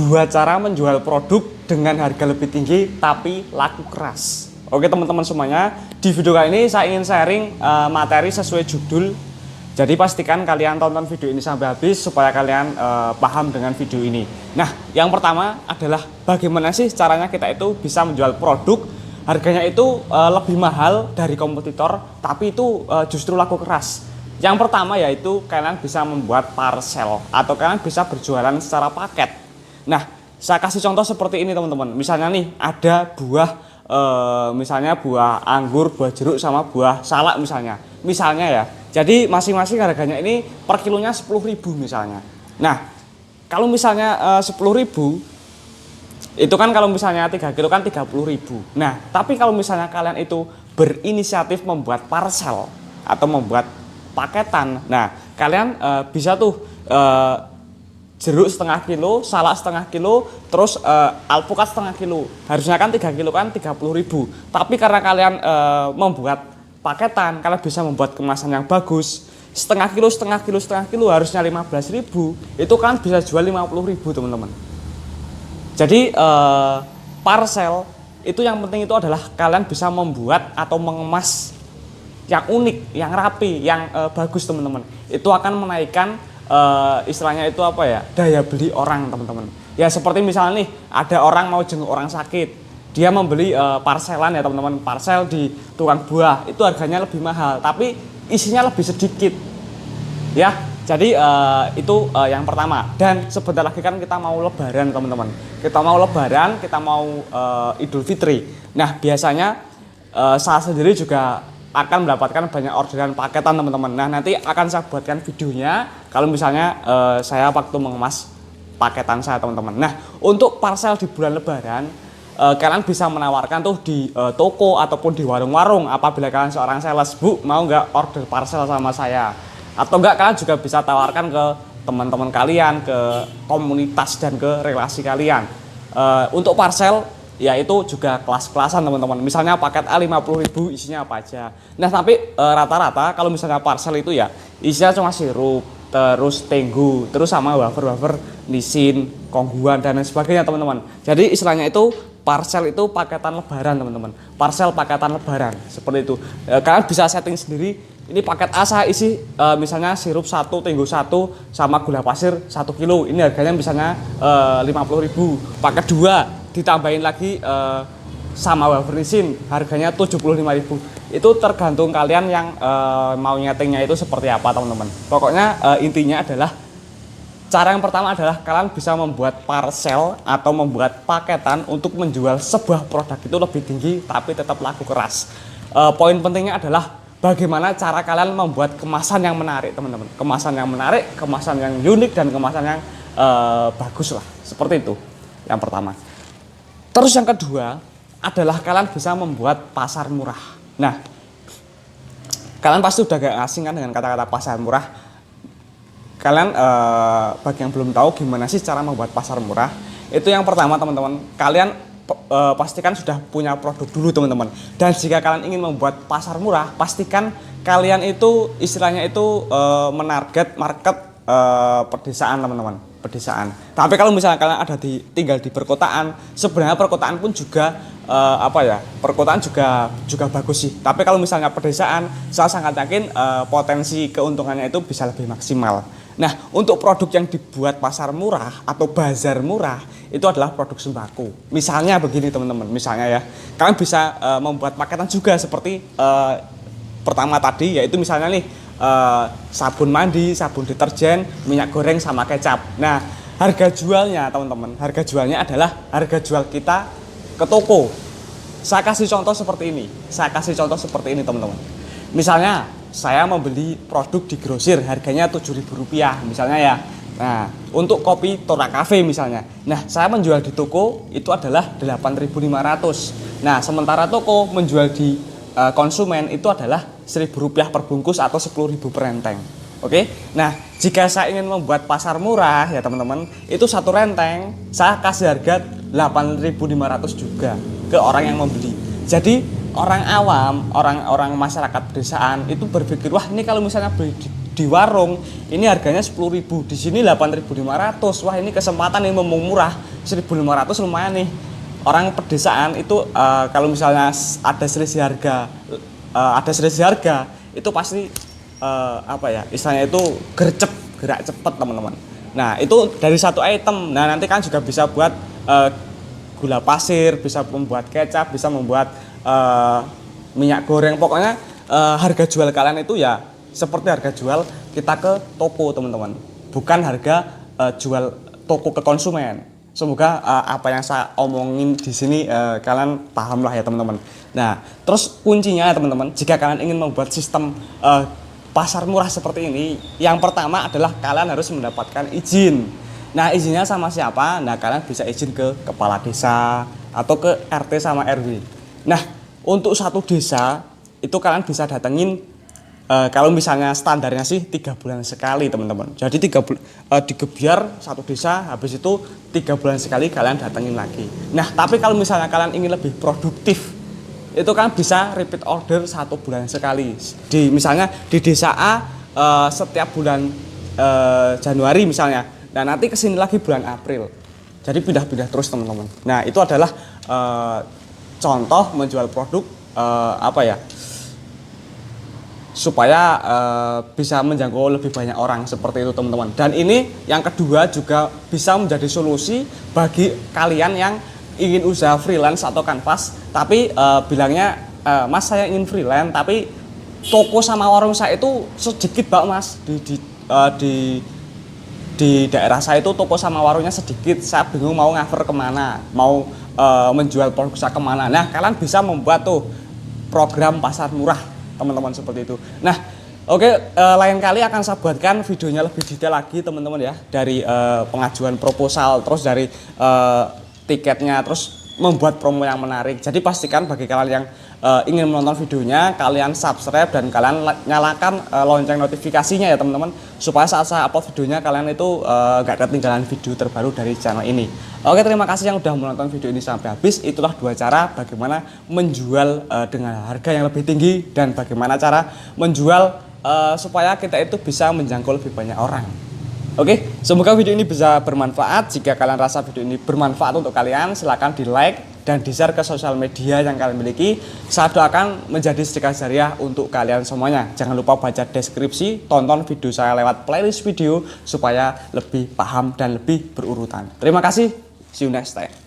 Dua cara menjual produk dengan harga lebih tinggi tapi laku keras. Oke teman-teman semuanya, di video kali ini saya ingin sharing materi sesuai judul. Jadi pastikan kalian tonton video ini sampai habis supaya kalian paham dengan video ini. Nah, yang pertama adalah bagaimana sih caranya kita itu bisa menjual produk harganya itu lebih mahal dari kompetitor, tapi itu justru laku keras. Yang pertama yaitu kalian bisa membuat parcel atau kalian bisa berjualan secara paket. Nah, saya kasih contoh seperti ini teman-teman. Misalnya nih ada buah, misalnya buah anggur, buah jeruk sama buah salak misalnya. Misalnya ya. Jadi masing-masing harganya ini per kilonya 10.000 misalnya. Nah, kalau misalnya 10.000 itu kan kalau misalnya 3 kilo kan 30.000. Nah, tapi kalau misalnya kalian itu berinisiatif membuat parcel atau membuat paketan. Nah, kalian bisa tuh jeruk setengah kilo, salak setengah kilo, terus alpukat setengah kilo. Harusnya kan 3 kilo kan 30.000. Tapi karena kalian membuat paketan, kalian bisa membuat kemasan yang bagus. Setengah kilo harusnya 15.000. Itu kan bisa jual 50.000 teman-teman. Jadi parcel itu yang penting itu adalah kalian bisa membuat atau mengemas yang unik, yang rapi, yang bagus teman-teman. Itu akan menaikkan istilahnya itu apa ya, daya beli orang teman-teman. Ya seperti misalnya nih ada orang mau jenguk orang sakit, dia membeli parcelan ya teman-teman, parcel di tukang buah itu harganya lebih mahal tapi isinya lebih sedikit ya. Jadi itu yang pertama. Dan sebentar lagi kan kita mau lebaran teman-teman, kita mau Idul Fitri. Nah biasanya saya sendiri juga akan mendapatkan banyak orderan paketan teman-teman. Nah nanti akan saya buatkan videonya kalau misalnya saya waktu mengemas paketan saya teman-teman. Nah untuk parcel di bulan lebaran kalian bisa menawarkan tuh di toko ataupun di warung-warung. Apabila kalian seorang sales, Bu mau nggak order parcel sama saya, atau enggak kalian juga bisa tawarkan ke teman-teman kalian, ke komunitas dan ke relasi kalian. Untuk parcel ya itu juga kelas-kelasan teman-teman. Misalnya paket A 50.000 isinya apa aja. Nah tapi rata-rata kalau misalnya parcel itu ya isinya cuma sirup, terus tenggu, terus sama wafer-wafer, nisin, kongguan dan lain sebagainya teman-teman. Jadi istilahnya itu parcel itu paketan lebaran teman-teman. Parcel paketan lebaran seperti itu. Kalian bisa setting sendiri. Ini paket A saya isi misalnya sirup 1, tenggu 1 sama gula pasir 1 kilo. Ini harganya misalnya 50.000. Paket 2 ditambahin lagi sama wafer nisin harganya 75.000. Itu tergantung kalian yang mau nyetingnya itu seperti apa teman-teman. Pokoknya intinya adalah cara yang pertama adalah kalian bisa membuat parcel atau membuat paketan untuk menjual sebuah produk itu lebih tinggi tapi tetap laku keras. Poin pentingnya adalah bagaimana cara kalian membuat kemasan yang menarik teman-teman. Kemasan yang menarik, kemasan yang unik dan kemasan yang bagus lah. Seperti itu yang pertama. Terus yang kedua adalah kalian bisa membuat pasar murah. Nah, kalian pasti udah gak asing kan dengan kata-kata pasar murah. Kalian bagi yang belum tahu gimana sih cara membuat pasar murah, itu yang pertama teman-teman, kalian pastikan sudah punya produk dulu teman-teman. Dan jika kalian ingin membuat pasar murah, pastikan kalian itu istilahnya itu menarget market pedesaan teman-teman, pedesaan. Tapi kalau misalnya kalian ada tinggal di perkotaan, sebenarnya perkotaan pun juga perkotaan juga bagus sih. Tapi kalau misalnya pedesaan, saya sangat yakin potensi keuntungannya itu bisa lebih maksimal. Nah, untuk produk yang dibuat pasar murah atau bazar murah itu adalah produk sembako. Misalnya begini teman-teman, misalnya ya, kalian bisa membuat paketan juga seperti pertama tadi, yaitu misalnya nih sabun mandi, sabun deterjen, minyak goreng sama kecap. Nah, harga jualnya teman-teman, harga jualnya adalah harga jual kita ke toko. Saya kasih contoh seperti ini teman-teman. Misalnya saya membeli produk di grosir harganya Rp7.000 misalnya ya. Nah, untuk kopi Tora Cafe misalnya. Nah, saya menjual di toko itu adalah 8.500. Nah, sementara toko menjual di konsumen itu adalah Rp1.000 per bungkus atau 10.000 per renteng. Oke. Nah, jika saya ingin membuat pasar murah ya teman-teman, itu satu renteng saya kasih harga 8.500 juga ke orang yang membeli. Jadi orang awam, orang masyarakat pedesaan itu berpikir, wah ini kalau misalnya beli di warung ini harganya 10.000, di sini 8.500. Wah, ini kesempatan yang memang murah. 1.500 lumayan nih. Orang pedesaan itu kalau misalnya ada selisih harga, itu pasti apa ya? Istilahnya itu gerak cepet teman-teman. Nah, itu dari satu item. Nah, nanti kan juga bisa buat gula pasir, bisa membuat kecap, bisa membuat minyak goreng. Pokoknya harga jual kalian itu ya seperti harga jual kita ke toko teman-teman, bukan harga jual toko ke konsumen. Semoga apa yang saya omongin di sini kalian paham lah ya teman-teman. Nah, terus kuncinya ya teman-teman, jika kalian ingin membuat sistem pasar murah seperti ini, yang pertama adalah kalian harus mendapatkan izin. Nah, izinnya sama siapa? Nah, kalian bisa izin ke kepala desa atau ke RT sama RW. Nah, untuk satu desa itu kalian bisa datengin kalau misalnya standarnya sih 3 bulan sekali teman-teman. Jadi digebiar satu desa, habis itu 3 bulan sekali kalian datengin lagi. Nah, tapi kalau misalnya kalian ingin lebih produktif, itu kan bisa repeat order 1 bulan sekali. Misalnya di desa A setiap bulan Januari misalnya. Nah, nanti kesini lagi bulan April. Jadi pindah-pindah terus teman-teman. Nah, itu adalah contoh menjual produk apa ya? Supaya bisa menjangkau lebih banyak orang seperti itu teman-teman. Dan ini yang kedua juga bisa menjadi solusi bagi kalian yang ingin usaha freelance atau kanvas, tapi bilangnya Mas saya ingin freelance tapi toko sama warung saya itu sedikit Pak Mas, di daerah saya itu toko sama warungnya sedikit, saya bingung mau ngaver kemana, mau menjual produk saya kemana. Nah, kalian bisa membuat tuh program pasar murah teman-teman seperti itu. Nah, oke, lain kali akan saya buatkan videonya lebih detail lagi teman-teman ya, dari pengajuan proposal, terus dari tiketnya, terus membuat promo yang menarik. Jadi pastikan bagi kalian yang ingin menonton videonya, kalian subscribe dan kalian nyalakan lonceng notifikasinya ya teman-teman, supaya saat saya upload videonya kalian itu gak ketinggalan video terbaru dari channel ini. Oke, terima kasih yang udah menonton video ini sampai habis. Itulah 2 cara bagaimana menjual dengan harga yang lebih tinggi dan bagaimana cara menjual supaya kita itu bisa menjangkau lebih banyak orang. Oke, semoga video ini bisa bermanfaat. Jika kalian rasa video ini bermanfaat untuk kalian, silahkan di like dan di share ke sosial media yang kalian miliki. Saya doakan menjadi sedekah jariah untuk kalian semuanya. Jangan lupa baca deskripsi, tonton video saya lewat playlist video supaya lebih paham dan lebih berurutan. Terima kasih, see you next time.